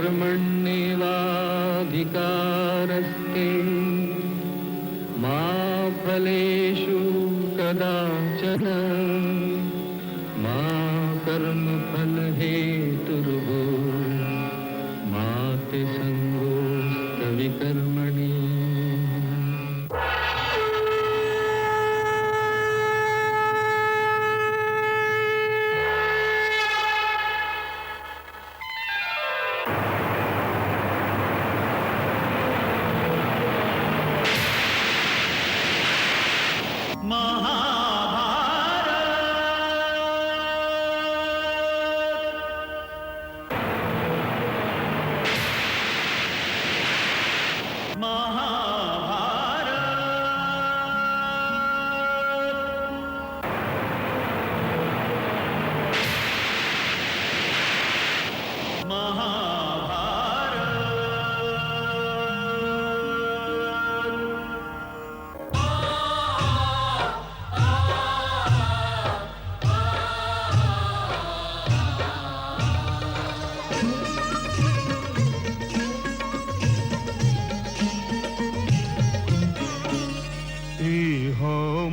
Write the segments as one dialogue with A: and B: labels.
A: कर्मण्येवाधिकारस्ते मा फलेषु कदाचन मा कर्मफलहेतुर्भो मा ते संगोऽस्तविकर्मणि।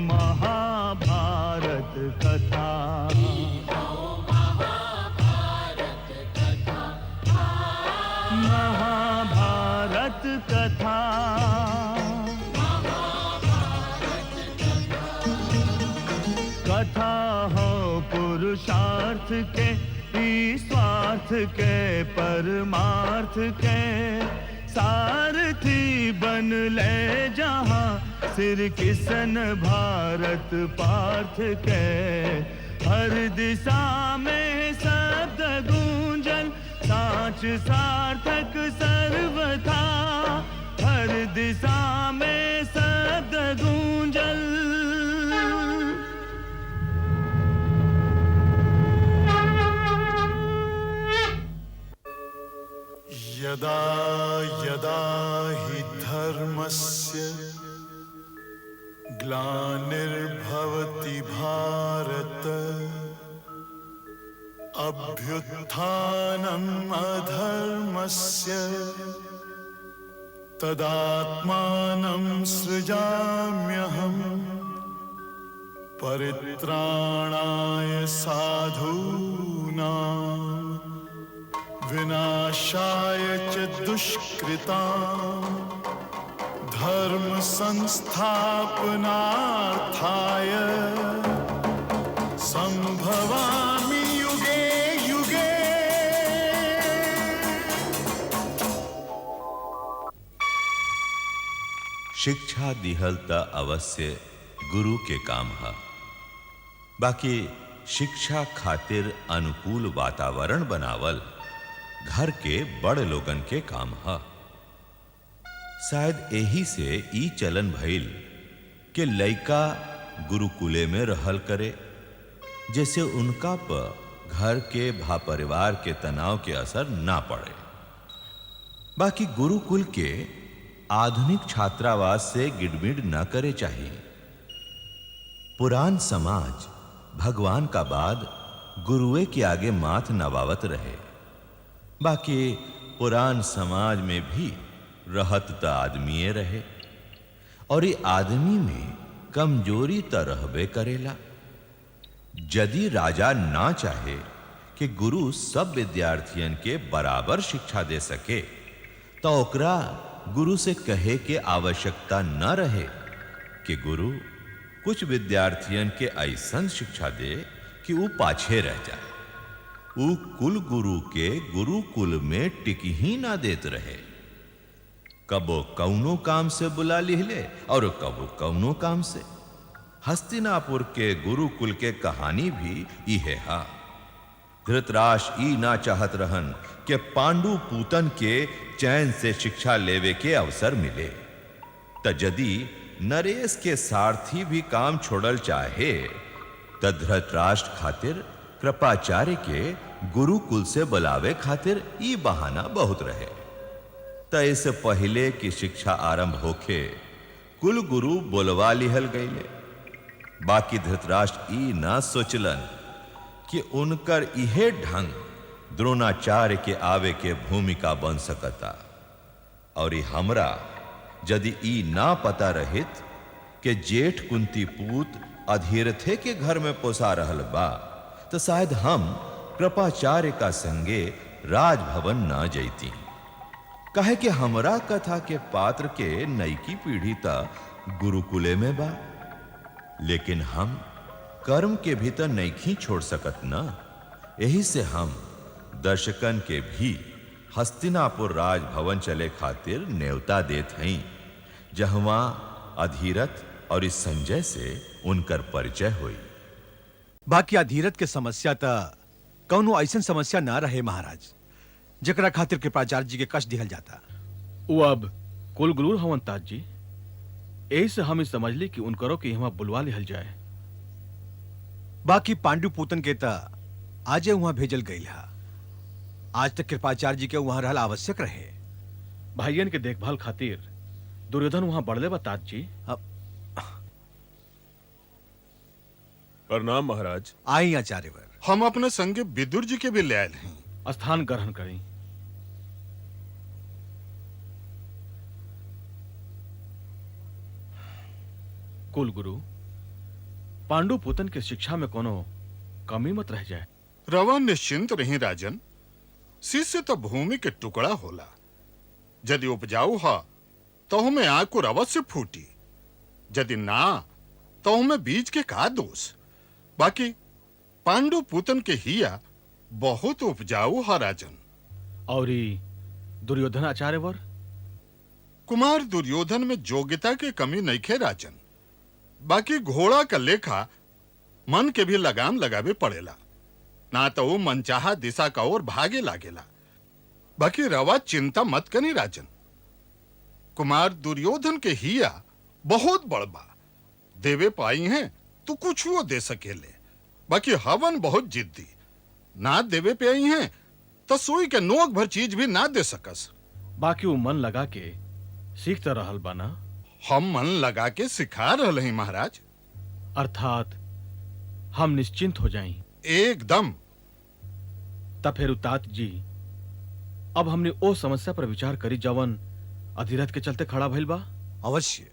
B: महाभारत कथा कथा हो पुरुषार्थ के, स्वार्थ के, परमार्थ के। सारथी बन ले जहां सिर किसन भारत पार्थ के। हर दिशा में शब्द गूंजन साच सार्थक सर्वथा। हर दिशा में शब्द गूंजन।
C: यदा यदा हि धर्मस्य ग्लानिर्भवति भारत अभ्युत्थानम् अधर्मस्य तदात्मानं सृजाम्यहम् परित्राणाय साधूनां विनाशाय च दुष्कृतां धर्म संस्थापनार्थाय संभवामि युगे युगे।
D: शिक्षा दिहल त अवश्य गुरु के काम है। बाकी शिक्षा खातिर अनुकूल वातावरण बनावल घर के बड़ लोगन के काम है। शायद यही से ई चलन भइल के लइका गुरुकुले में रहल करे, जैसे उनका पर घर के भा परिवार के तनाव के असर ना पड़े। बाकी गुरुकुल के आधुनिक छात्रावास से गिड़मिड़ न करे चाहिए। पुरान समाज भगवान का बाद गुरुए के आगे माथ नवावत रहे। बाकी पुरान समाज में भी रहत त आदमीए रहे, और ये आदमी में कमजोरी त रहबे करेला। यदि राजा ना चाहे कि गुरु सब विद्यार्थियन के बराबर शिक्षा दे सके, तो ओकरा गुरु से कहे के आवश्यकता न रहे कि गुरु कुछ विद्यार्थियन के ऐसन शिक्षा दे कि वो पाछे रह जाए। वो कुल गुरु के गुरुकुल में टिक ही ना देत रहे। कबो कौनो काम से बुला लिहले और कबो कौनो काम से। हस्तिनापुर के गुरुकुल के कहानी भी इहे हा। धृतराष्ट्र ई ना चाहत रहन कि पांडु पूतन के चैन से शिक्षा लेवे के अवसर मिले। त यदि नरेश के सारथी भी काम छोड़ल चाहे त धृतराष्ट्र खातिर कृपाचार्य के गुरुकुल से बुलावे खातिर ई बहाना बहुत रहे। त इससे पहले की शिक्षा आरंभ होके कुल गुरु बोलवा लिहल गईले। बाकी धृतराष्ट्र ई ना सोचलन कि उनकर इहे ढंग द्रोणाचार्य के आवे के भूमिका बन सकता। और ई हमरा यदि ई ना पता रहित कि जेठ कुंती पूत अधीरथे के घर में पोसा रहल बा, तो शायद हम कृपाचार्य का संगे राजभवन ना जैती। कहे कि हमरा कथा के पात्र के नईकी पीढ़ी ता गुरुकुले में बा, लेकिन हम कर्म के भीतर नईखी छोड़ सकत ना। यही से हम दर्शकन के भी हस्तिनापुर राजभवन चले खातिर न्योता देत हई, जहवा अधीरथ और इस संजय से उनकर परिचय हुई।
E: बाकी अधीरथ के समस्या ता कौनो ऐसन समस्या ना रहे महाराज, जकरा खातिर कृपाचार्य जी के कष्ट दिहल जाता।
F: वो अब कुल गुरूर हवन तात जी, यही से हम समझ ली कि उनकरो के यहाँ बुलवा लिहल जाए।
E: बाकी पांडु पूतन के ता आजे वहां भेजल गई हा। आज तक कृपाचार्य जी के वहां रहल आवश्यक रहे।
F: भाइयन के देखभाल खातिर दुर्योधन वहां बढ़ले बा तात जी।
G: प्रणाम महाराज।
E: आई आचार्यवर।
C: हम अपने संगे विदुर जी के भी ले आए हैं।
F: स्थान ग्रहण करें। कुल गुरु, पांडु पुतन के शिक्षा में कोनो कमी मत रह जाए।
C: रवा निश्चिंत रही राजन, शिष्य तो भूमि के टुकड़ा होला। यदि उपजाऊ हा तो हमें आकुर अवश्य फूटी, यदि ना तो हमें बीज के का दोष। बाकी पांडु पुतन के हिया बहुत उपजाऊ हा राजन।
F: और दुर्योधन आचार्यवर?
C: कुमार दुर्योधन में योग्यता के कमी नहीं खे राजन। बाकी घोड़ा का लेखा मन के भी लगाम लगावे पड़ेला, ना तो वो मनचाहा दिशा का ओर भागे लागेला। बाकी रवा चिंता मत करी राजन, कुमार दुर्योधन के हिया बहुत बड़बा। देवे पाई हैं तो कुछ वो दे सकेले। बाकी हवन बहुत जिद्दी, ना देवे पे आई हैं तो सुई के नोक भर चीज भी ना दे सकस।
F: बाकी वो मन लगा के सीखता रहल बाना।
C: हम मन लगा के सिखा रहे हैं महाराज।
F: अर्थात हम निश्चिंत हो जाएं।
C: एकदम।
F: तब फिर तात जी, अब हमने ओ समस्या पर विचार करी जवन अधीरथ के चलते खड़ा भइल बा।
E: अवश्य।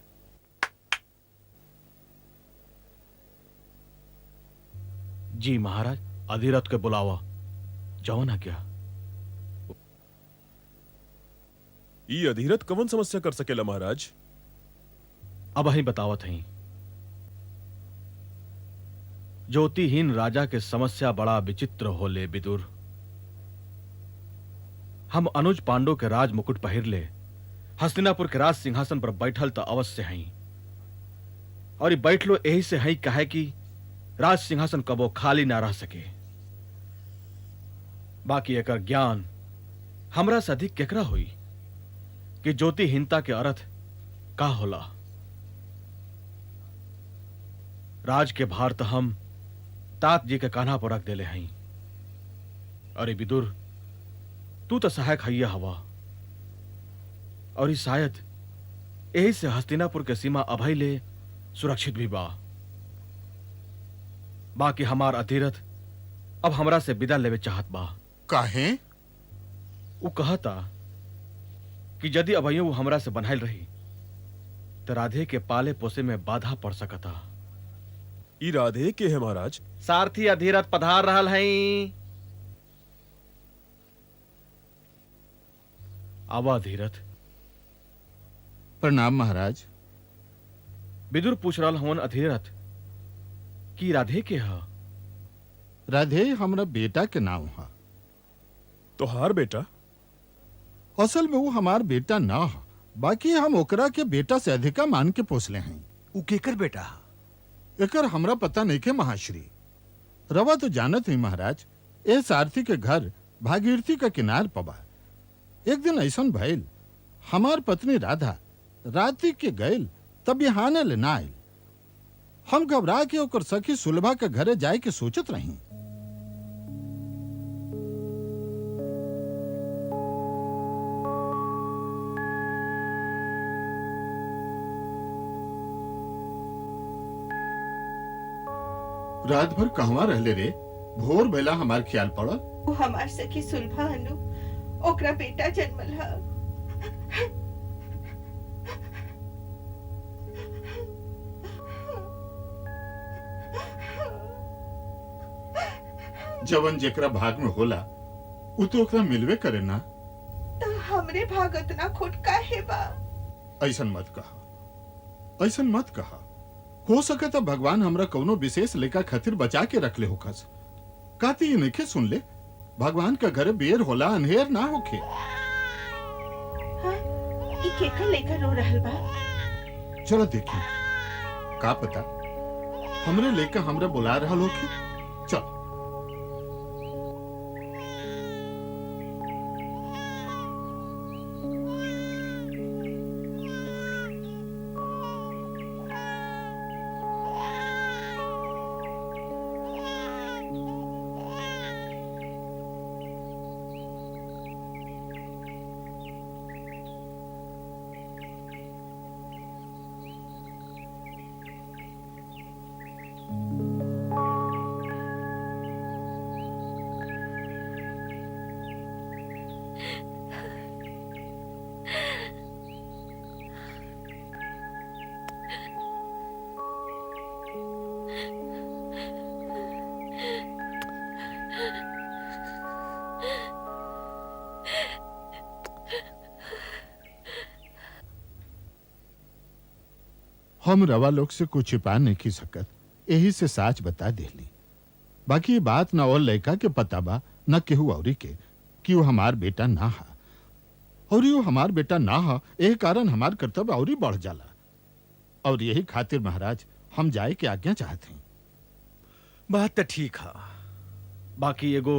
F: जी महाराज, अधीरथ के बुलावा जवन आ गया।
G: ई अधीरथ कवन समस्या कर सकेला महाराज?
F: अब ही बतावत हई। ज्योतिहीन राजा के समस्या बड़ा विचित्र होले विदुर। हम अनुज पांडु के राज मुकुट पहिर ले हस्तिनापुर के राज सिंहासन पर बैठल तो अवश्य हई, और ये बैठलो यही से हई कहे कि राज सिंहासन कबो खाली ना रह सके। बाकी एकर ज्ञान हमरा से अधिक केकरा हुई कि ज्योतिहीनता के अर्थ का होला। राज के भार तो हम तात जी के कान्हा पर रख देले हई। अरे विदुर, तू तो सहायक हैया हवा, और ही शायद यही से हस्तिनापुर के सीमा अभय ले सुरक्षित भी बा। बाकी हमार अधीरथ अब हमरा से विदा लेवे चाहत बा।
C: काहे?
F: वो कहता कि यदि अभयो वो हमरा से बनाइल रही तो राधे के पाले पोसे में बाधा पड़ सकता।
G: ई राधे के है महाराज?
F: सारथी अधीरथ पधार रहल हई। आवा अधीरथ।
C: प्रणाम महाराज।
F: विदुर पूछ रहल हवन अधीरथ कि राधे के हा?
C: राधे हमरा बेटा के नाम हा।
G: तोहार बेटा?
C: असल में वो हमार बेटा ना हा, बाकी हम ओकरा के बेटा से अधिका मान के पोसले हैं।
E: उ केकर बेटा हा?
C: एकर हमरा पता नहीं के महाश्री। रवा तो जानत ही महाराज, ए सारथी के घर भागीरथी का किनार पबा। एक दिन ऐसन भइल, हमार पत्नी राधा राती के गइल तब यहाने ले ना आइल। हम घबरा के ओकर सखी सुलभा के घरे जाए के सोचत रही। रात भर कहवा रहले रे? भोर बेला हमार ख्याल पड़ा
H: वो हमार सखी सुलभा अनु ओकरा बेटा जन्मल हा।
C: जवन जेकरा भाग में होला उ तो ओकरा मिलवे करे ना।
H: तो हमरे भाग उतना खोट काहे बा?
C: ऐसन मत कहा, ऐसन मत कहा। हो सके तो भगवान हमरा कौनो विशेष लेखा खातिर बचा के रख ले होखस। काती ये नइखे सुन ले, भगवान का घर बेर होला, अनहेर ना होखे।
H: हाँ, ई केकर लेकर रो रहल बा?
C: चलो देखी, का पता हमरे लेकर हमरा बुला रहल होखे। चल। हम रवा लोग से कुछ छिपा नहीं की सकत, यही से साच बता देली। बाकी ये बात न और लड़का के पता बा न केहू औरी के कि वो हमार बेटा ना हा, और यो हमार बेटा ना हा, यही कारण हमार कर्तव्य औरी बढ़ जाला। और यही खातिर महाराज हम जाए के आज्ञा चाहते हैं।
E: बात तो ठीक है।
F: बाकी एगो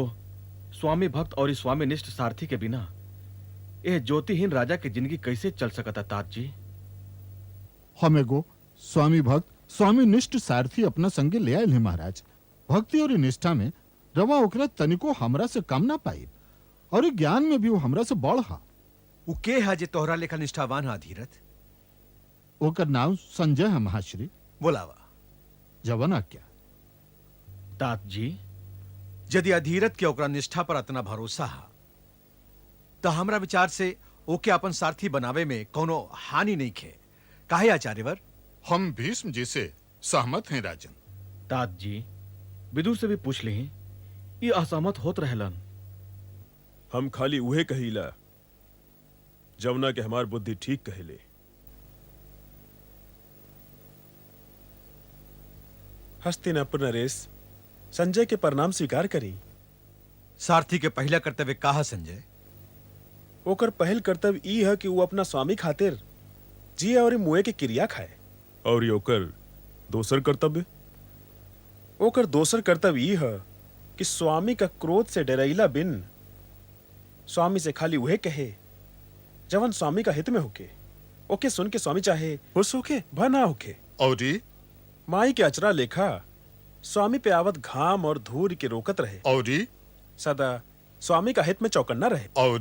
F: स्वामी भक्त और स्वामी निष्ठ सारथी के बिना यह ज्योतिहीन राजा की जिंदगी कैसे चल सकता तात जी?
C: हम एगो स्वामी भक्त स्वामी निष्ठ सारथी अपना संगे ले आए हैं महाराज। भक्ति और निष्ठा में रवा ओकरा तनिको हमरा से कम ना पाई, और ज्ञान में भी वो हमरा से बड़ हा।
E: वो के है जे तोहरा लेखा निष्ठावान है धीरथ?
C: ओकर नाम संजय है महाश्री।
E: बोलावा।
C: जवन आज्ञा।
F: तात जी,
E: यदि अधीरथ के ओकरा निष्ठा पर इतना भरोसा है तो हमरा विचार से ओके अपन सारथी बनावे में कोनो हानि नहीं खे। काहे आचार्यवर?
C: हम भीष्म जी से सहमत हैं राजन।
F: तात जी, विदुर से भी पूछ ली, ये असहमत होत रहलन।
G: हम खाली उहे कहीला जमुना के हमार बुद्धि ठीक कहेले। हस्तिनापुर नरेश संजय के परिणाम स्वीकार करी।
E: सारथी के पहला कर्तव्य कहा संजय?
G: ओकर पहल कर्तव्य ई है कि वो अपना स्वामी खातिर जिए और मुए के क्रिया खाए। और ये ओकर दोसर कर्तव्य ई है कि स्वामी का क्रोध से डरैला बिन स्वामी से खाली वह कहे जवन स्वामी का हित में होके। ओके सुन के स्वामी चाहे खुश होके भा ना होके।
C: और
G: माई के अचरा लेखा स्वामी पे आवत घाम और धूल के रोकत रहे।
C: और
G: सदा स्वामी का हित में चौकन्ना रहे।
C: और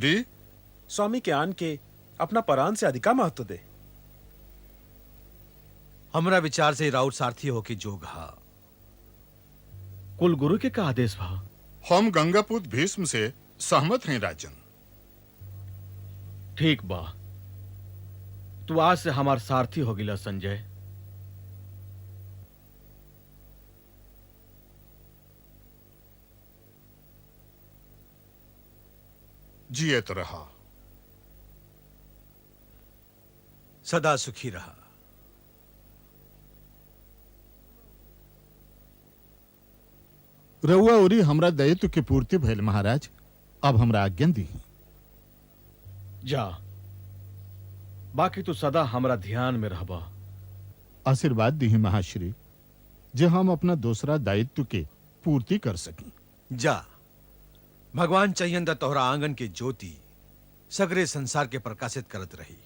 G: स्वामी के आन के अपना परान से अधिका महत्व दे।
E: हमरा विचार से राउत सारथी हो के जोग हा।
F: कुल गुरु के का आदेश भा?
C: हम गंगापुत्र भीष्म से सहमत हैं राजन।
F: ठीक बा, तू आज से हमार सारथी हो गिला संजय।
C: जियत रहा,
E: सदा सुखी रहा।
C: रउआ उरी हमरा दायित्व की पूर्ति भइल महाराज। अब हमरा आज्ञा दी।
F: जा, बाकी तू सदा हमरा ध्यान में रहबा।
C: आशीर्वाद दी महाश्री, जे हम अपना दूसरा दायित्व के पूर्ति कर सकें।
E: जा, भगवान चाहिए तोहरा आंगन के ज्योति सगरे संसार के प्रकाशित करत रही।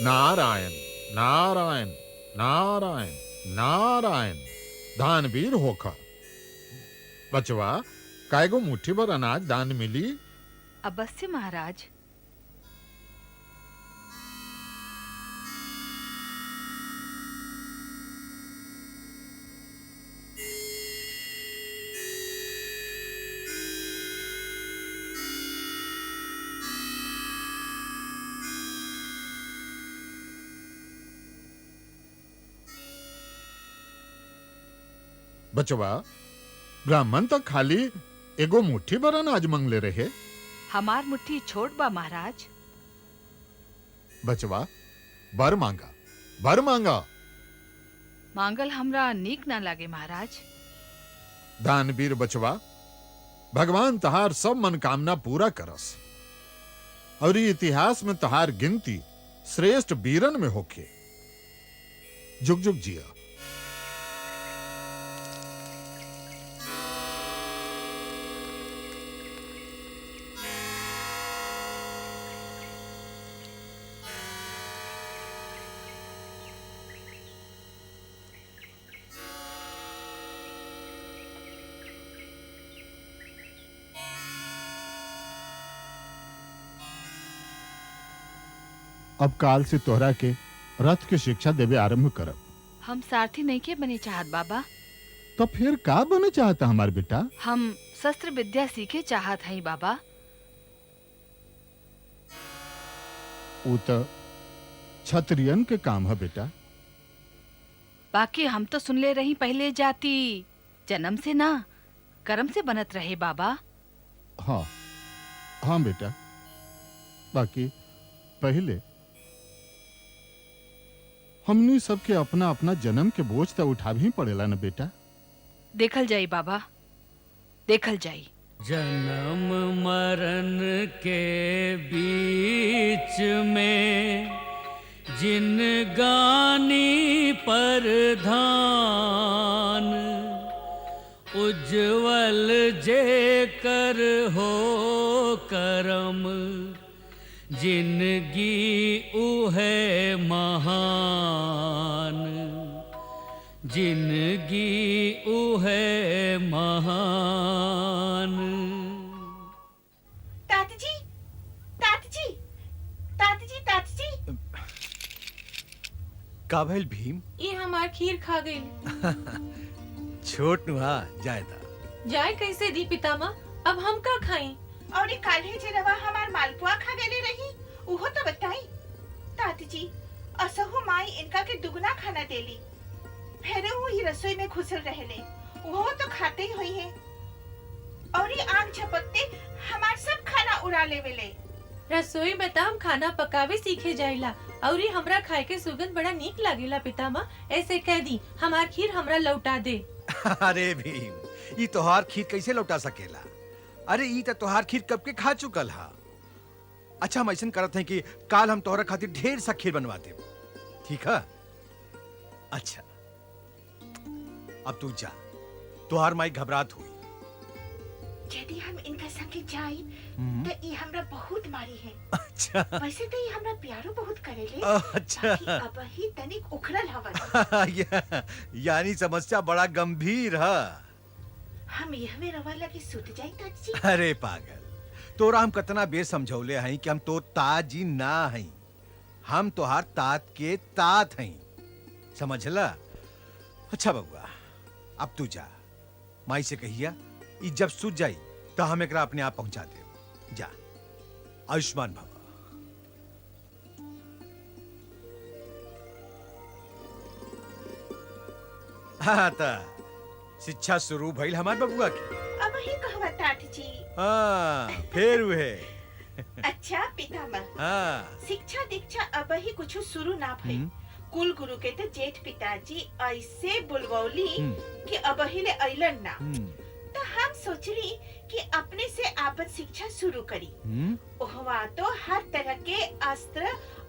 C: नारायण नारायण नारायण नारायण। दानवीर होखा बचवा, कायगो मुट्ठी भर अनाज दान मिली।
I: अवश्य महाराज।
C: बचवा, ब्राह्मण तो खाली एगो मुट्ठी भर अनाज मंगले रहे।
I: हमार मुट्ठी छोट बा महाराज।
C: बचवा, भर मांगा, भर मांगा।
I: मांगल हमरा नीक ना लागे महाराज।
C: दानवीर बचवा, भगवान तहार सब मनकामना पूरा करस और ई इतिहास में तहार गिनती श्रेष्ठ वीरन में होके। जुग जुग जिया। अब काल से तोहरा के रथ के शिक्षा देवे आरंभ करब।
I: हम सारथी नहीं के बने चाहत बाबा।
C: तो फिर का बने चाहता हमार बेटा?
I: हम शस्त्र विद्या सीखे चाहत हई बाबा।
C: वो तो क्षत्रियन के काम है बेटा।
I: बाकी हम तो सुन ले रही पहले जाति जन्म से ना कर्म से बनत रहे बाबा।
C: हाँ हाँ बेटा, बाकी पहले हमनी सबके अपना अपना जन्म के बोझ तो उठा भी पड़ेला न बेटा।
I: देखल जाई बाबा, देखल जाई।
A: जन्म मरण के बीच में जिन गानी पर धान, उज्जवल जे कर हो करम, जिंदगी उहे महान, जिंदगी उहे महान।
H: तात जी, तात जी, तात जी, तात जी।
E: का भइल भीम?
J: ये हमार खीर खा गई।
E: छोट नुहा जाए दा।
J: जाए कैसे दी पितामा? अब हम का खाई?
H: और काल्हे जे रवा हमार मालपुआ खा गेले रही, उहो तो बताई। तात जी, असहु माई इनका के दुगना खाना देली। फिर वो ही रसोई में घुसल रहले, वो तो खाते ही हुई है। और ये आग झपकते हमार सब खाना उड़ा लेवेले।
J: रसोई में तो हम खाना पकावे सीखे जाइला और हमरा खाए के सुगंध बड़ा नीक लागेला पितामा। ऐसे कह दी हमार खीर हमरा लौटा दे।
E: अरे भीम, ई तोहार खीर कैसे लौटा सकेला? अरे ई तो तोहार खीर कब के खा चुकल हा। अच्छा हम ऐसा करत हैं कि काल हम तोहरा खातिर ढेर सा खीर बनवा देब, ठीक है? अच्छा अब तू जा, तोहार माई घबरात हुई।
H: यदि हम इनका संगे जाई तो ये हमरा बहुत मारी है।
E: अच्छा
H: वैसे तो ये हमरा प्यारो बहुत करेले।
E: अच्छा
H: अब ही तनिक उखड़ल हवन।
E: यानी समस्या बड़ा गंभीर है।
H: हम यह में रवा लगे सुत जाई तात जी।
E: अरे पागल, तोरा हम कितना बेर समझौले हई कि हम तो ताजी ना हई, हम तोहार तात के तात हई, समझला? अच्छा बबुआ, अब तू जा, माई से कहिया ई जब सूझ जाई तो हम एकरा अपने आप पहुंचा दे। जा, आयुष्मान भव। हाँ ता शिक्षा शुरू भइल हमार बबुआ की।
H: अब ही कहवा तात जी।
E: हाँ फिर हुए।
H: अच्छा पितामह,
E: हाँ
H: शिक्षा दीक्षा अब ही कुछ शुरू ना भई। कुल गुरु के तो जेठ पिताजी ऐसे बुलवौली कि अब ही ले अइलन ना। तो हम सोचली कि अपने से आपन शिक्षा शुरू करी। ओहवा तो हर तरह के अस्त्र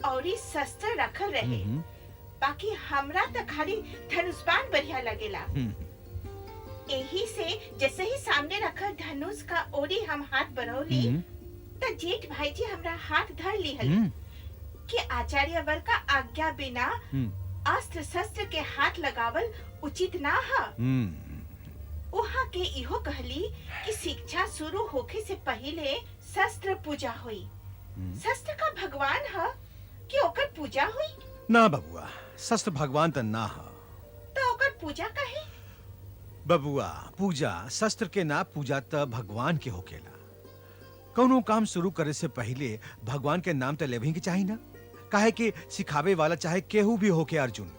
H: और शस्त्र रखल रहे। बाकी हमरा तो खाली धनुष्बाण बढ़िया लगेला। यही से जैसे ही सामने रखल धनुष का ओरी हम हाथ बढ़ौली तो जेठ भाई जी हमरा हाथ धर लिहल कि आचार्य वर का आज्ञा बिना अस्त्र शस्त्र के हाथ लगावल उचित ना है। वहाँ के इहो कहली कि शिक्षा शुरू होखे से पहले शस्त्र पूजा हुई। शस्त्र का भगवान है कि ओकर पूजा हुई?
E: ना बबुआ, शस्त्र भगवान त ना ह।
H: तो ओकर पूजा काहे?
E: बबुआ, पूजा शस्त्र के ना, पूजा त भगवान के होकेला। कौनो काम शुरू करे से पहले भगवान के नाम त लेवही के चाही ना। काहे कि सिखावे वाला चाहे केहू भी होके अर्जुन,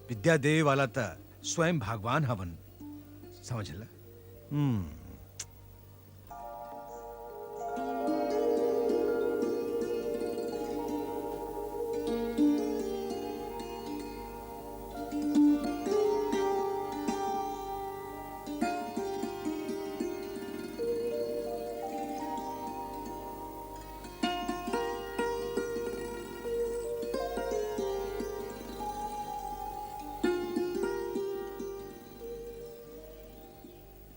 E: विद्या देवे वाला त स्वयं भगवान हवन। समझला?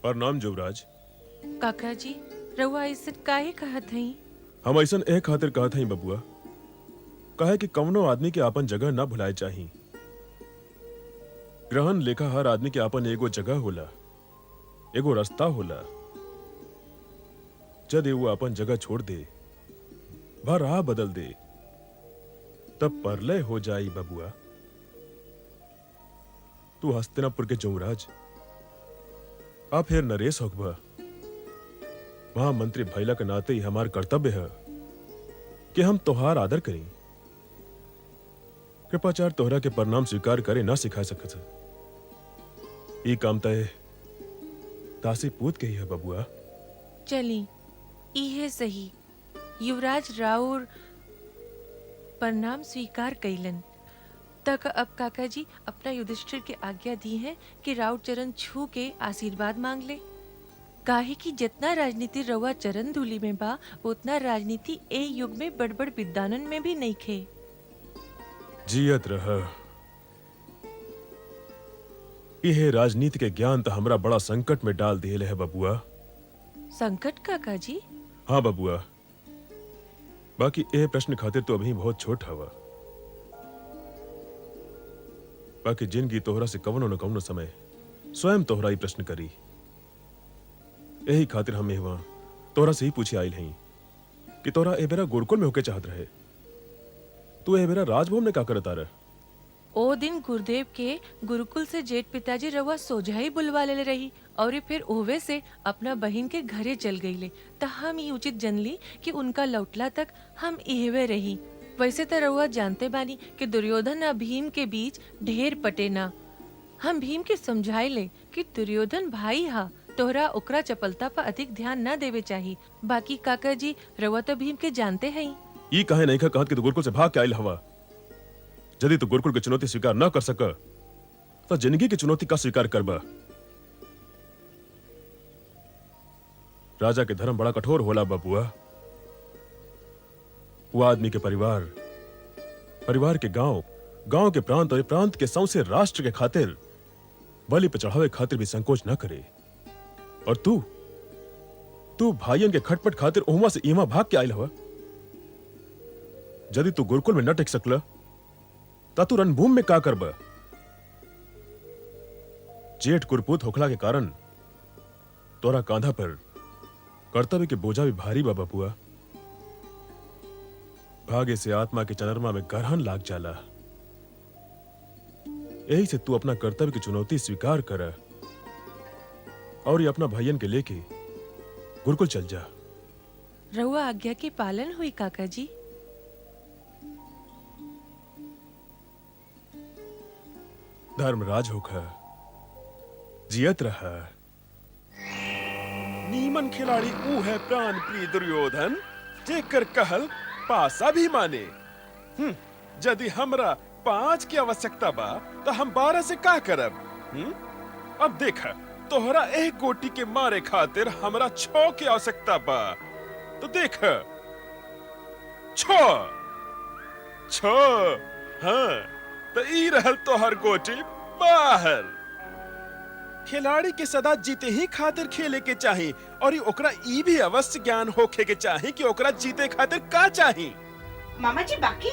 G: प्रणाम युवराज।
J: काका जी, रउआ ऐसे काहे कहत हई?
G: हम ऐसन एक खातिर कहत हई बबुआ, कहे कि कवनो आदमी के आपन जगह ना भुलाए चाही। ग्रहण लेखा हर आदमी के आपन एगो जगह होला, एगो रास्ता होला। जदि वो आपन जगह छोड़ दे, वह राह बदल दे, तब परलय हो जाई बबुआ। तू हस्तिनापुर के युवराज, आप फिर नरेश होगबा। महामंत्री भैला के नाते ही हमार कर्तव्य है कि हम तोहार आदर करें। कृपाचार तोहरा के प्रणाम स्वीकार करे ना सिखा सकत। ई काम तय दासी पूत के ही है बबुआ।
J: चली, इहे सही। युवराज राउर प्रणाम स्वीकार कैलन। तक अब काका जी अपना युधिष्ठिर के आज्ञा दी है कि राउर चरण छू के आशीर्वाद मांग ले। काहे कि जितना राजनीति रउआ चरण धूलि में बा, उतना राजनीति ए युग में बड़-बड़ विद्वानन में भी नहीं खे।
G: जियत रह। यह राजनीति के ज्ञान तो हमरा बड़ा संकट में डाल दिए है बबुआ।
J: संकट काका जी?
G: हाँ बबुआ, बाकी ए प्रश्न खातिर तो अभी बहुत छोट हवा। बाकी जिंदगी तोहरा से कवनो न कवनो समय स्वयं तोहरा ही प्रश्न करी। यही खातिर हम वहां तोहरा से ही पूछे आइल हई कि तोहरा ए बेरा गुरुकुल में होके चाहत रहे, तू ए बेरा राजभवन में का करता रहे?
J: ओ दिन गुरुदेव के गुरुकुल से जेठ पिताजी रउआ सोझाई बुलवा ले रही और फिर ओवे से अपना बहिन के घरे चल गईले। त हम ही उचित जनली कि उनका लौटला तक हम इहवे रही। वैसे तो रउआ जानते बानी कि दुर्योधन और भीम के बीच ढेर पटे ना। हम भीम के समझाए ले कि दुर्योधन भाई हा, तोहरा ओकरा चपलता पर अधिक ध्यान न देवे चाहिए। बाकी काका जी, रउआ तो भीम के जानते हैं।
G: ई कहे नहीं कहत कि तू गुरुकुल से भाग के आइल हवा। यदि तू गुरुकुल की चुनौती स्वीकार न कर सका तो जिंदगी की चुनौती का स्वीकार करबा। राजा के धर्म बड़ा कठोर होला बबुआ। वो आदमी के परिवार, परिवार के गांव, गांव के प्रांत और प्रांत के सौंसे राष्ट्र के खातिर बलि पे चढ़ावे खातिर भी संकोच न करे। और तू भाइयन के खटपट खातिर उहवा से ईमा भाग के आइल हवा। यदि तू गुरुकुल में न टिक सकला ता तू रणभूमि में का करबा? जेठ कुरपूत होखला के कारण तोरा कांधा पर कर्तव्य के बोझा भी भारी बा बबुआ। भागे से आत्मा के चंद्रमा में ग्रहण लाग जाला। यही से तू अपना कर्तव्य की चुनौती स्वीकार कर और ये अपना भाइयन के लेके गुरुकुल चल जा।
J: रउआ आज्ञा के पालन हुई काका जी।
G: धर्मराज होकर जियत रहा। नीमन खिलाड़ी ऊ है प्राण प्रिय दुर्योधन, जेकर कहल पासा भी माने। यदि हमरा 5 की आवश्यकता बा तो हम 12 से का करब? अब देखा, तोहरा एक गोटी के मारे खातिर हमरा 6 की आवश्यकता बा। तो देख 6। हाँ, तो ई रहल तोहर गोटी बाहर। खिलाड़ी के सदा जीते ही खातिर खेले के चाही और ओकरा ई भी अवश्य ज्ञान होखे के चाही कि ओकरा जीते खातिर का चाही।
H: मामा जी बाकी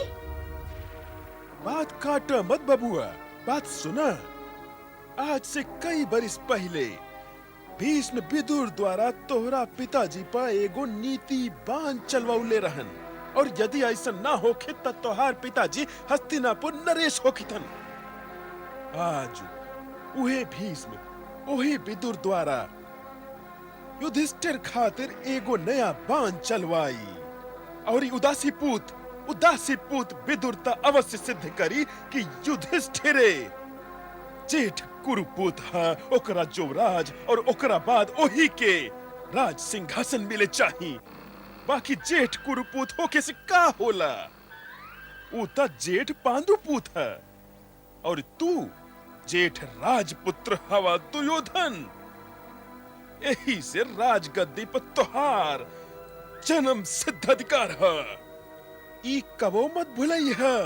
G: बात काट मत बबुआ, बात सुना। आज से कई बरिस पहले भीष्म विदुर द्वारा तोहरा पिताजी पर एगो नीति बांध चलवाउले रहन, और यदि ऐसा ना होखे त तोहार पिताजी हस्तिनापुर नरेश होखितन। आज उहे भीष्म ओही विदुर द्वारा युधिष्ठिर खातिर एगो नया बांध चलवाई, और ई उदासी पूत विदुर त अवश्य सिद्ध करी कि युधिष्ठिरे जेठ कुरुपूत है, ओकरा युवराज और ओकरा बाद ओही के राज सिंहासन मिले चाही। बाकी जेठ कुरुपूत होके से का होला? ऊ त जेठ पांडुपूत है, और तू जेठ राजपुत्र हवा दुर्योधन। यही से राजगद्दी पर तोहार जन्म सिद्ध अधिकार है। ई कबो मत भुलई है।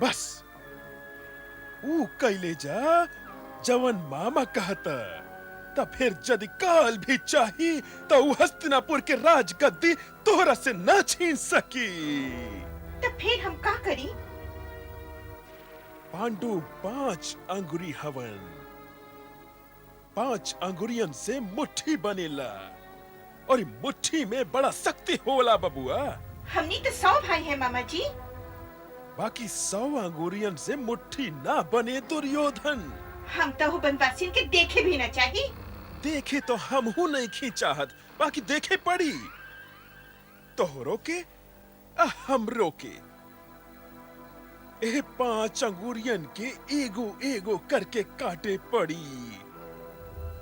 G: बस ऊ कैले जा जवन मामा कहता, तब फिर यदि काल भी चाही तो ऊ हस्तिनापुर के राजगद्दी तोहरा से न छीन सकी।
H: तो फिर हम का करी?
G: पांडु 5 अंगुरी हवन, 5 अंगुरियन से मुट्ठी बनेला, और मुट्ठी में बड़ा शक्ति होला बबुआ।
H: हमनी तो 100 भाई है मामा जी।
G: बाकी 100 अंगुरियन से मुट्ठी ना बने दुर्योधन।
H: हम तो बनवासिन के देखे भी न चाहिए।
G: देखे तो हम हूँ नहीं खींचाहत, बाकी देखे पड़ी तोहरो के हमरो के। ए 5 अंगुरियन के एगो एगो करके काटे पड़ी,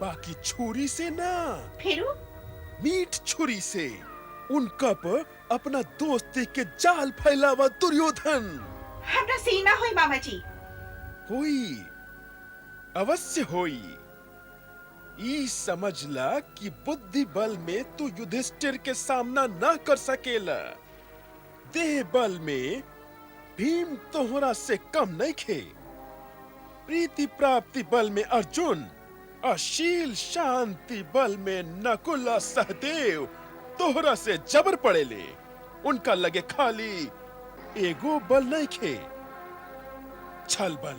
G: बाकी छुरी से ना,
H: फिर
G: मीठ छुरी से। उनका पर अपना दोस्ती के जाल फैलावा दुर्योधन।
H: हमरा से ना होई मामा जी।
G: होई, अवश्य होई। ई समझला कि बुद्धि बल में तू युधिष्ठिर के सामना ना कर सकेला। देह बल में भीम तोहरा से कम नहीं खे। प्रीति प्राप्ति बल में अर्जुन, अशील शांति बल में नकुल और सहदेव तोहरा से जबर पड़ेले। उनका लगे खाली एगो बल नहीं खे, छल बल।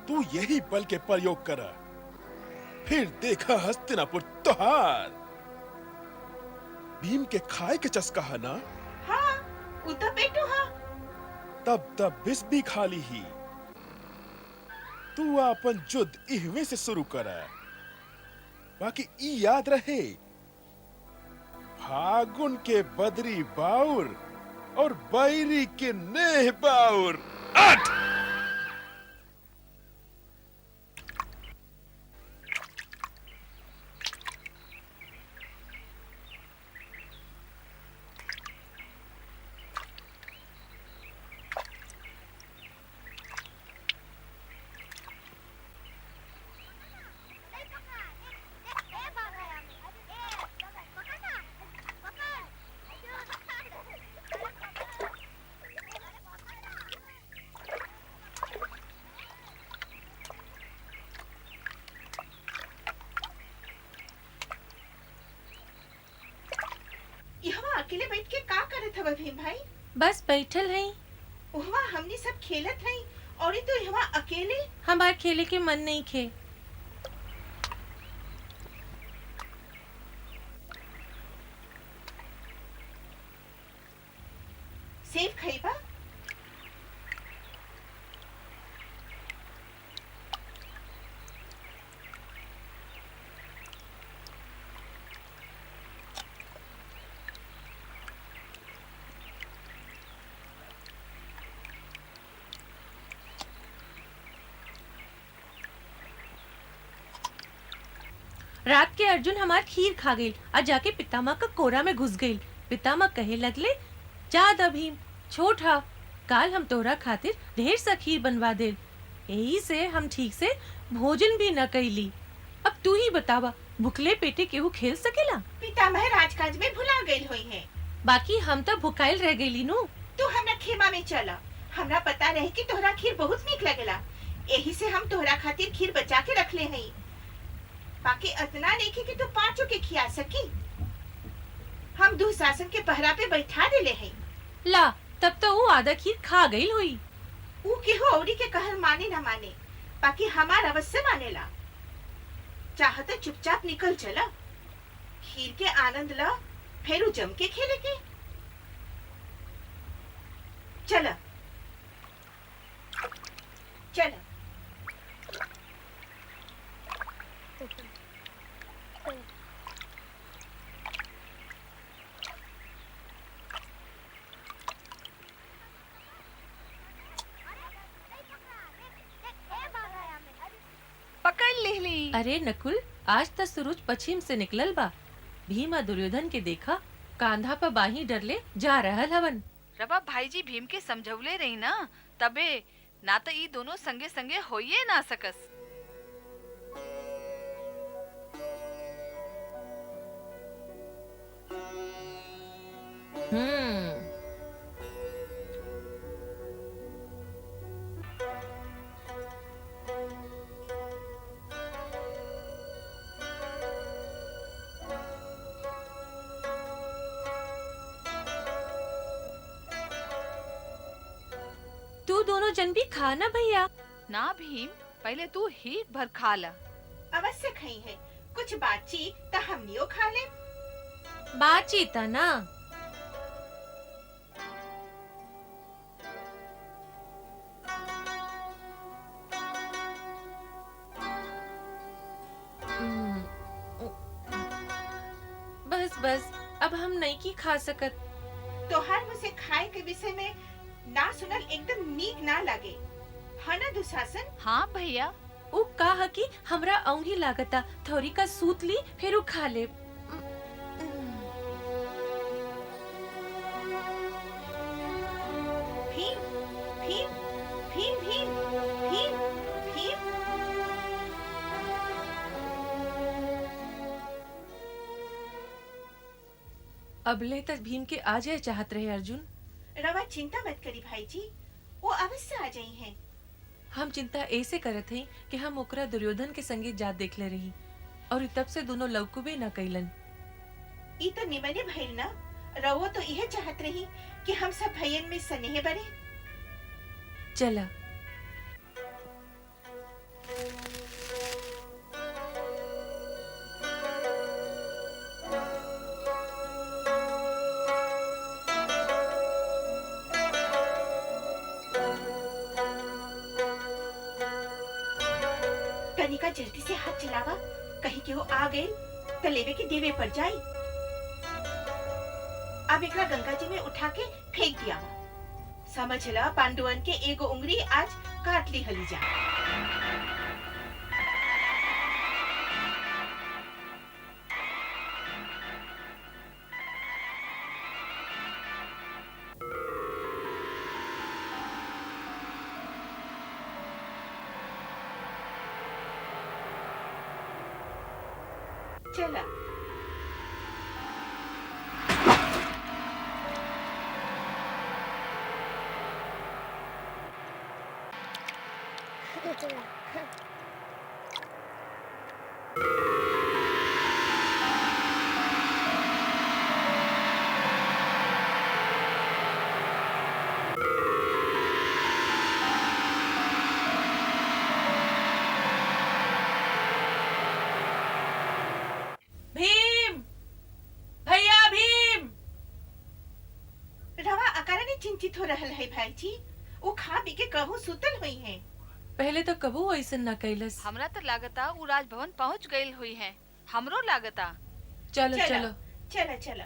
G: तू यही बल के प्रयोग करा, फिर देखा हस्तिनापुर तोहार। भीम के खाए के चस्का है ना?
H: हाँ, उ तो पेटू हाँ।
G: तब विष भी खाली ही। तू अपन युद्ध इहवे से शुरू करा। बाकी ई याद रहे, फागुन के बदरी बाउर और बैरी के नेह बाउर। आठ
H: यहाँ अकेले बैठ के का करत हवा भीम भाई?
J: बस बैठल है।
H: वहाँ हमनी सब खेलत हई, और ये तो यहाँ अकेले।
J: हमार खेले के मन नहीं खे।
H: सेब खइबा?
J: रात के अर्जुन हमार खीर खा गई और जाके पितामह का कोरा में घुस गई। पितामह कहे लगले, जा भीम, छोट हा, काल हम तोरा खातिर ढेर सा खीर बनवा दे। यही से हम ठीक से भोजन भी न कैली। अब तू ही बतावा, भुखले पेटे केहू खेल सकेला?
H: पितामह राजकाज में भुला गई हुई है।
J: बाकी हम तो भुखाइल रह गईली नु।
H: तू हमरा खेमा में चला। हमरा पता रहे कि तोहरा खीर बहुत नीक लगेला, यही से हम तोहरा खातिर खीर बचा के रख ले हई। बाकी इतना नहीं कि तू 5 के खिया सकी। हम दुशासन के पहरा पे बैठा देले हई।
J: ला, तब तो वो आधा खीर खा गई हुई।
H: ऊ केहू औरी के कहल माने ना माने, बाकी हमार अवश्य मानेला। चाहते चुपचाप निकल चला, खीर के आनंद ला, फेरू जम के खेले के। चला चला।
I: पकड़ लेली।
J: अरे नकुल, आज त सूरज पश्चिम से निकलल बा। भीम और दुर्योधन के देखा कांधा पर बाही डरले जा रहल हवन।
I: रवा भाईजी भीम के समझौले रही ना, तबे ना तो ई दोनों संगे संगे होइए ना सकस।
J: हम्म। तू दोनों जन भी खा ना भैया।
I: ना भीम, पहले तू ही भर खा ला।
H: अवश्य खई है, कुछ बातचीत तो हमनियो खा ले।
J: बातचीत ना। बस बस, अब हम नहीं की खा सकत।
H: तोहार मुझे खाए के विषय में ना सुनल एकदम नीक ना लागे, है ना दुशासन?
I: हाँ भैया।
J: उ कहा कि हमरा औंधी लागता, थोड़ी का सूत ली फिर उ खा ले।
H: भीम भीम भीम भीम भीम भीम।
J: अबले तक भीम के आ जाए चाहत रहे अर्जुन।
H: रवा चिंता मत करी भाई जी, वो अवश्य आ जाई हैं।
J: हम चिंता ऐसे करत हई कि हम ओकरा दुर्योधन के संगे जात देख ले रही और तब से दोनों लौकुबे न कैलन।
H: ई तो निमने भइल ना, रवो तो यह चाहत रही कि हम सब भैयन में स्नेह बने।
J: चला।
H: कनिका जल्दी से हाथ चलावा, कहीं के वो आ गए तो लेवे के देवे पर जाई। अब एकरा गंगा जी में उठा के फेंक दिया। समझ ला पांडुअन के एगो उंगली आज काट ली हली जा। चला।
J: भीम, भैया भीम।
H: रवा अकारण चिंतित हो रहल है भाई जी, वो खा पी के कहूँ सुतल हुई है।
J: पहले तो कबू ऐसन न कैलस।
I: हमरा तो लागता उ राजभवन पहुंच गईल हुई है। हमरो लागता।
J: चलो
H: चलो
J: चलो।
H: चलो चलो।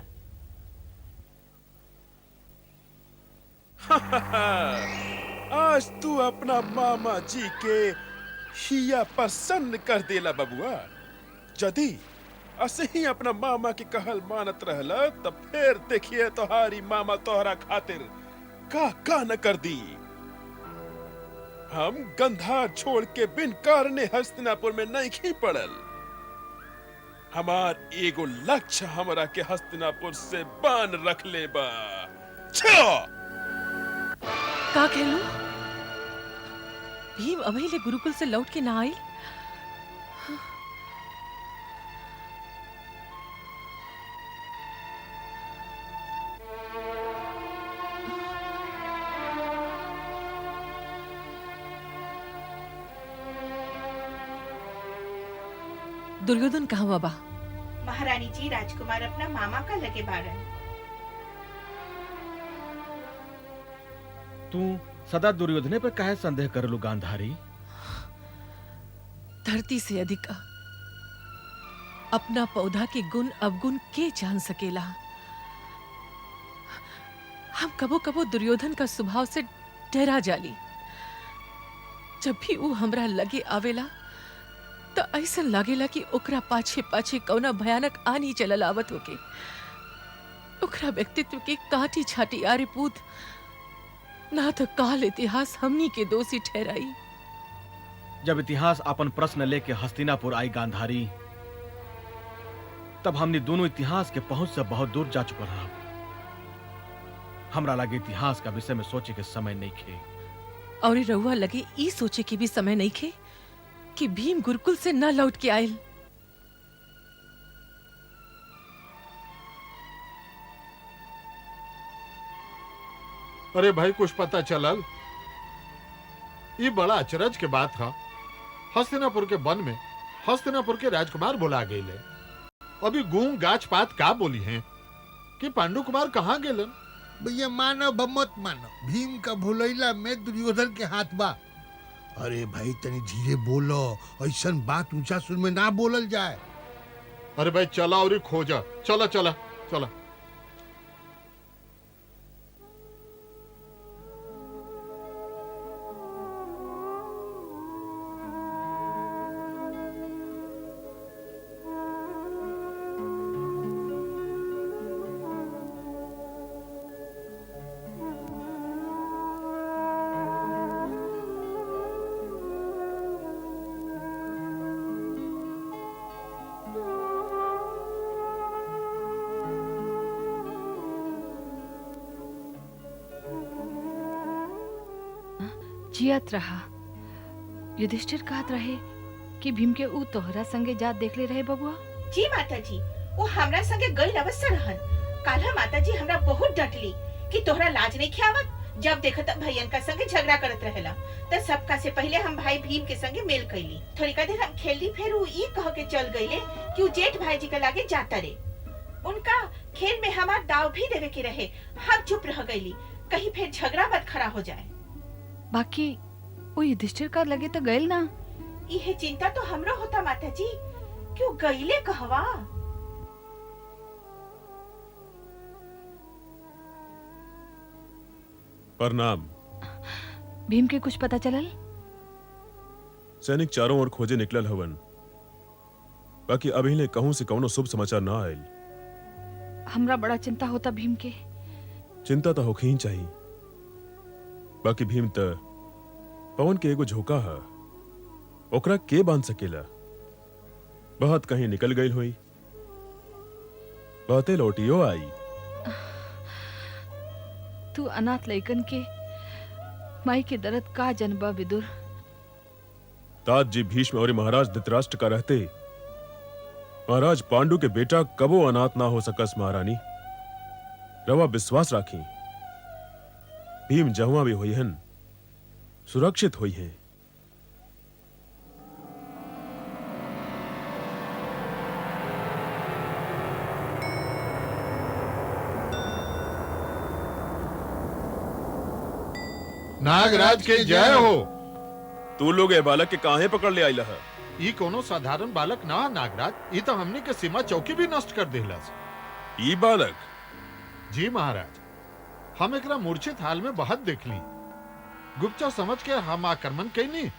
G: आज तू अपना मामा जी के हिया पसंद कर देला बबुआ। यदि असे ही अपना मामा के कहल मानत रहला तब फिर देखिए तोहारी मामा तोहरा खातिर का न कर दी। हम गंधार छोड़ के बिन कारणे हस्तिनापुर में नहीं पड़ल। हमार एगो लक्ष्य हमरा के हस्तिनापुर से बान रख ले बा।
J: का कहलू? भीम अभी ले गुरुकुल से लौट के ना आई। दुर्योधन कहाँ बा?
H: महारानी जी, राजकुमार अपना मामा का लगे बारन।
F: तू सदा दुर्योधने पर काहे संदेह करलू गांधारी?
J: धरती से अधिक अपना पौधा के गुण अवगुण के जान सकेला। हम कबो कबो दुर्योधन का स्वभाव से डरा जाली। जब भी वो हमरा लगे आवेला तो ऐसा लागेला कि ओकरा पाछे पाछे कौना भयानक आनी चलल आवत होके। ओकरा व्यक्तित्व के काटी छाटी आरे पूत ना तो काल इतिहास हमनी के दोषी ठहराई।
F: जब इतिहास अपन प्रश्न लेके हस्तिनापुर आई गांधारी, तब हमने दोनों इतिहास के पहुंच से बहुत दूर जा चुकल रहा। हमरा लगे इतिहास का विषय में सोचे के समय नहीं खे।
J: और रउआ लगे ई सोचे के भी समय नहीं खे कि भीम गुरुकुल से न लौट के आयल।
C: अरे भाई, कुछ पता चलल? ये बड़ा अचरज के बात था। हस्तिनापुर के वन में हस्तिनापुर के राजकुमार बुला गए। अभी गूंग गाछ पात का बोली हैं कि पांडु कुमार कहाँ गेलन?
K: भैया मानो बमत मानो, भीम का भुलैला में दुर्योधन के हाथ बा। अरे भाई तनी धीरे बोलो, ऐसन बात ऊंचा सुर में ना बोलल जाए।
C: अरे भाई चला और खोजा, चला चला चला।
I: जियत रहा। युधिष्ठिर कहत रहे कि भीम के ऊ तोहरा संगे जात देख ले रहे बबुआ।
H: जी माता जी, वो हमरा संगे गई अवश्य रहन। काल्ह माता जी हमरा बहुत डटली कि तोहरा लाज नहीं खियावत। जब देखत भैयन का संगे झगड़ा करत रहेला त सबका से पहले हम भाई भीम के संगे मेल कैली। थोड़ी का देर हम खेलली, फिर वो ई कह के चल गईले कि वो जेठ भाई जी के लागे जाता रे। उनका खेल में हमार दाव भी देवे के रहे। हम चुप रह गईली, कहीं फिर झगड़ा मत खड़ा हो जाए।
I: बाकी वो युधिष्ठिर का लगे तो गयल ना।
H: यह चिंता तो हमरो होता माता जी, क्यों गईले कहवा?
G: प्रणाम।
I: भीम के कुछ पता चलल?
G: सैनिक चारों ओर खोजे निकलल हवन, बाकी अभी ले कहूं से कौनो शुभ समाचार ना आयल।
I: हमरा बड़ा चिंता होता भीम के।
G: चिंता तो होखी ही चाहिए, बाकी भीम त पवन के एगो झोंका है, ओकरा के बांध सकेला। बहुत कहीं निकल गई हुई, बहुते लौटियो आई।
I: तू अनाथ लइकन के माई के दर्द का जनबा विदुर।
G: तात जी भीष्म और महाराज धृतराष्ट्र का रहते महाराज पांडु के बेटा कबो अनाथ ना हो सकस। महारानी रवा विश्वास राखी, भीम जहुआ भी हुई हन सुरक्षित हुई हैं।
C: नागराज के जय हो।
G: तू लोग ए बालक के काहे पकड़ ले आइला है?
C: ई कोनो साधारण बालक ना नागराज, ई तो हमने के सीमा चौकी भी नष्ट कर देहलस।
G: ई बालक?
C: जी महाराज, हम एकरा मूर्छित हाल में बहुत देखली। गुप्तचर समझ के हम आक्रमण कैनी।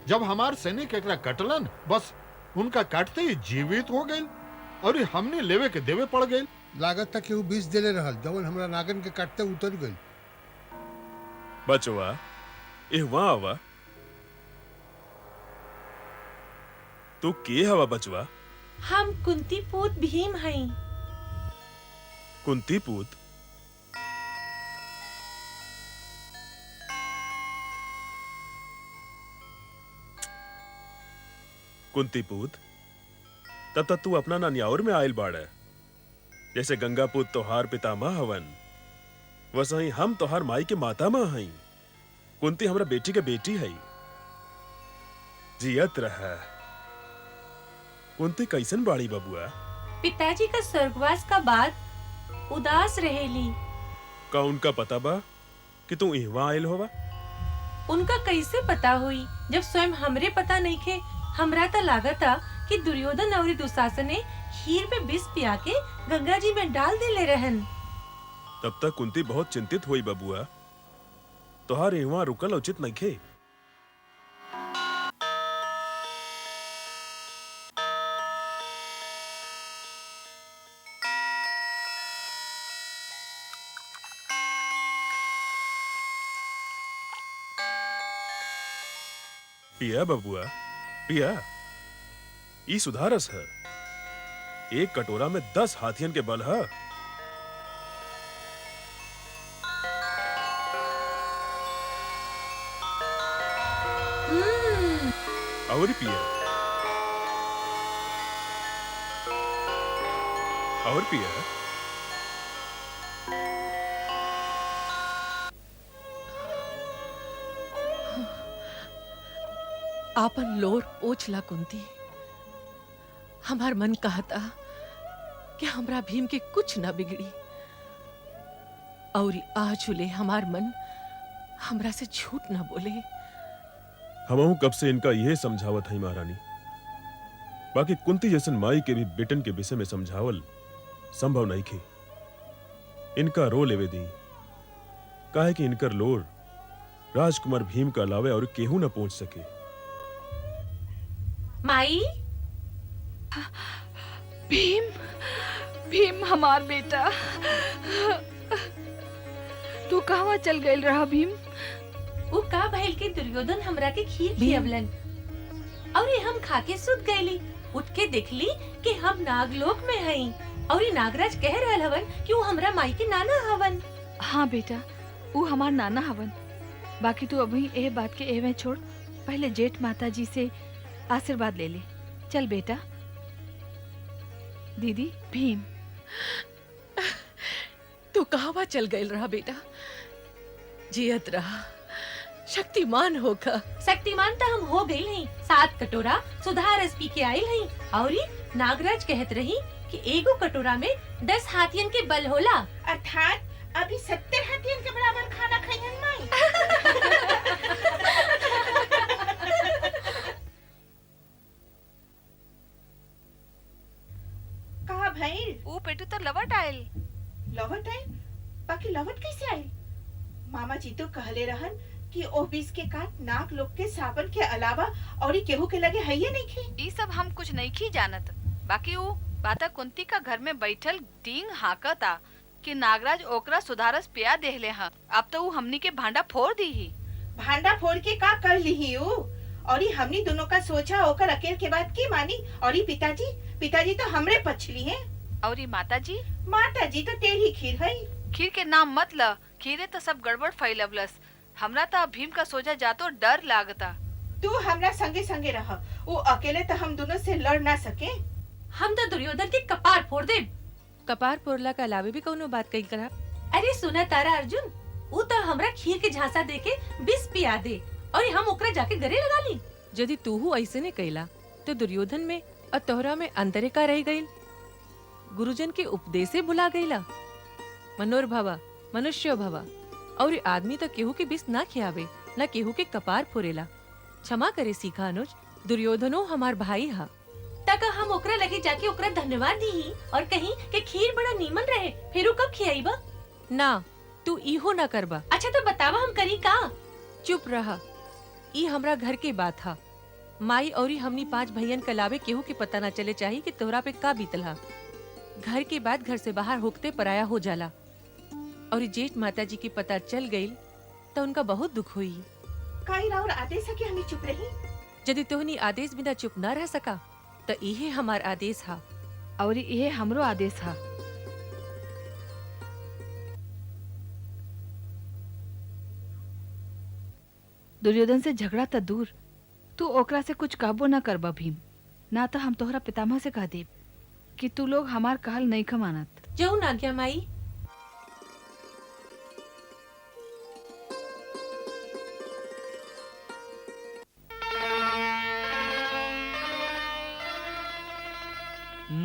C: जब हमार सैनिक एकरा कटलन, बस उनका काटते ही जीवित हो गए और हमने लेवे के देवे पड़ गए।
K: लागत था कि वो बीस देले रहल, जवन हमरा नागन के काटते उतर गई।
G: बचवा एहवा आवा। तू के हवा बचवा?
J: हम कुंती पूत भीम हई।
G: कुंती पूत? कुंती पूत, तब तक तू अपना नान्याउर में आयल बाड़। जैसे गंगा पूत तोहार पितामह हवन, वसही हम तोहार माई के माता माँ हई। कुंती हमरा बेटी के बेटी हई। जियत रह। कुंती कैसन बाड़ी बबुआ?
J: पिताजी का स्वर्गवास का बाद उदास रहेली।
G: का उनका पता बा कि तू इहवा आयल होवा?
J: उनका कैसे पता हुई जब स्वयं हमरे पता नहीं खे। हमरा तो लागता कि दुर्योधन और दुशासन ने खीर में विष पिया के गंगा जी में डाल देले रहन।
G: तब तक कुंती बहुत चिंतित हुई बबुआ। तोहार इहवा रुकल उचित नइखे। पिया बबुआ, पिया। ई सुधारस है। एक कटोरा में 10 हाथियन के बल है। और पिया, और पिया।
J: आपन लोर पोछला कुंती। हमार मन कहता कि हमरा भीम के कुछ न बिगड़ी, और आज उले हमार मन हमरा से झूठ न बोले।
G: हमहू कब से इनका यह समझावत है महारानी। बाकी कुंती जैसन माई के भी बेटन के विषय में समझावल संभव नहीं खे। इनका रो लेवे दी, काहे कि इनकर लोर राजकुमार भीम का अलावे और केहू न पहुंच सके।
J: माई,
I: भीम, भीम हमार बेटा, तू कहवा चल गइल रहा भीम?
J: वो का भइल के दुर्योधन हमरा के खीर खियवलन और ये हम खा के सुत गईली। उठ के देखली कि हम नागलोक में हई और ये नागराज कह रहल हवन कि वो हमरा माई के नाना हवन।
I: हाँ बेटा, वो हमार नाना हवन। बाकी तू अभी ए बात के एवे छोड़, पहले जेठ माता जी से आशीर्वाद ले ले। चल बेटा। दीदी, भीम।
J: तू कहवा चल गइल रहा बेटा? जियत रहा, शक्तिमान होगा। शक्तिमान तो हम हो गई नहीं। 7 कटोरा सुधा रस पी के आयल हई और नागराज कहत रही कि एगो कटोरा में 10 हाथियन के बल होला।
H: अर्थात अभी 70 हाथियन के बराबर खाना खाइहन माई। कहा भइल?
I: ऊ पेटू तो लवट आयल।
H: लवट आइल? बाकी लवट कैसे आइल? मामा जी तो कहले रहन कि ओ बीस के काट नाग लोग के सावन के अलावा और केहू के लगे है नहीं खे।
I: ई सब हम कुछ नहीं की जानत। बाकी वो बाता कुंती का घर में बैठल डींग हाकता कि नागराज ओकरा सुधारस पिया देहले हा। अब तो वो हमनी के भांडा फोड़ दी ही।
H: भांडा फोड़ के का कर ली ऊ? और ही हमनी दोनों का सोचा होकर अकेले के बाद की मानी। और ही पिताजी तो हमरे पछली हैं।
I: और ही माताजी
H: तो टेढ़ी खीर है।
I: खीर के नाम मत ल। खीरे तो सब गड़बड़ फैलवलस। हमरा तो भीम का सोचा जातो डर लागता।
H: तू हमरा संगे संगे रह। वो अकेले तो हम दोनों से लड़ ना सके।
J: हम तो दुर्योधन के कपार फोड़ दे। कपार फोड़ला के अलावे भी कोनो बात कही करा। अरे सुना तारा अर्जुन, वो तो हमरा खीर के झांसा देके विष पिया दे और हम ओकरा जाके गले लगा ली। यदि तू ऐसे ने कैला तो दुर्योधन में और तोहरा में अंतरे का रह गईल। गुरुजन के उपदेशे भुला गईला। मनोर भवा मनुष्य भवा। और आदमी तो केहू के विष ना खियावे, ना केहू के कपार फोरेला। क्षमा करे सीखा अनुज, दुर्योधनो हमार भाई हा। तक हम ओकरा लगे जाके ओकरा धन्यवाद दी और कहीं कि खीर बड़ा नीमन रहे, फिर कब खियाईबा? ना, तू इहो ना करबा। अच्छा तो बतावा हम करी का? चुप रहा। ई हमरा घर के बात हा। माई और हमनी 5 भैयन के अलावे केहू के पता ना चले चाहिए कि तोहरा पे का बीतल हा। घर के बाद घर से बाहर होकते पराया हो जाला। और जेठ माता जी की पता चल गई तो उनका बहुत दुख हुई।
H: काई राउर आदेश है कि हमें चुप रही।
J: यदि तोहनी आदेश बिना चुप न रह सका तो इहे हमार आदेश हा।
I: और ये हमरो आदेश हा। दुर्योधन से झगड़ा तो दूर, तू ओकरा से कुछ कहबो ना करबा भीम। ना तो हम तोहरा पितामह से कह देब कि तू लोग हमार कहल नहीं खमानत।
J: जाऊ ना क्या माई।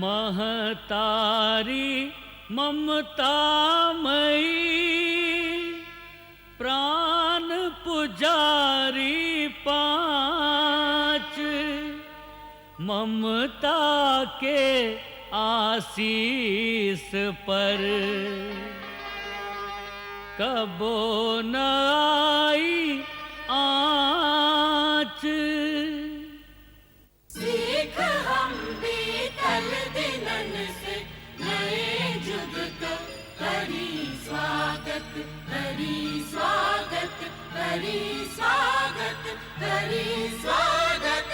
A: महतारी ममतामयी प्राण पुजारी पांच, ममता के आशीष पर कबो न आई आँच।
L: सीख हम बीतल दिनन से नए जुग का करी स्वागत, करी स्वागत, करी स्वागत, करी स्वागत।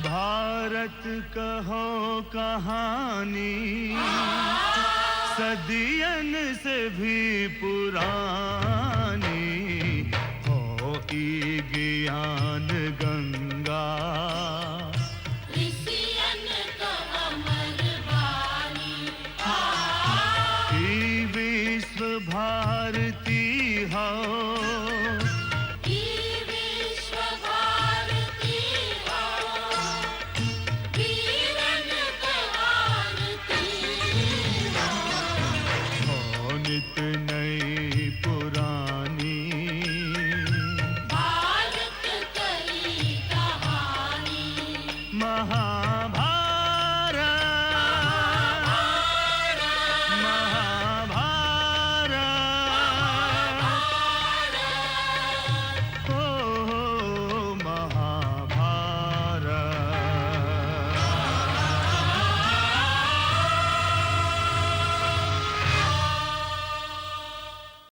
B: भारत कहो कहानी सदियन से भी पुरानी।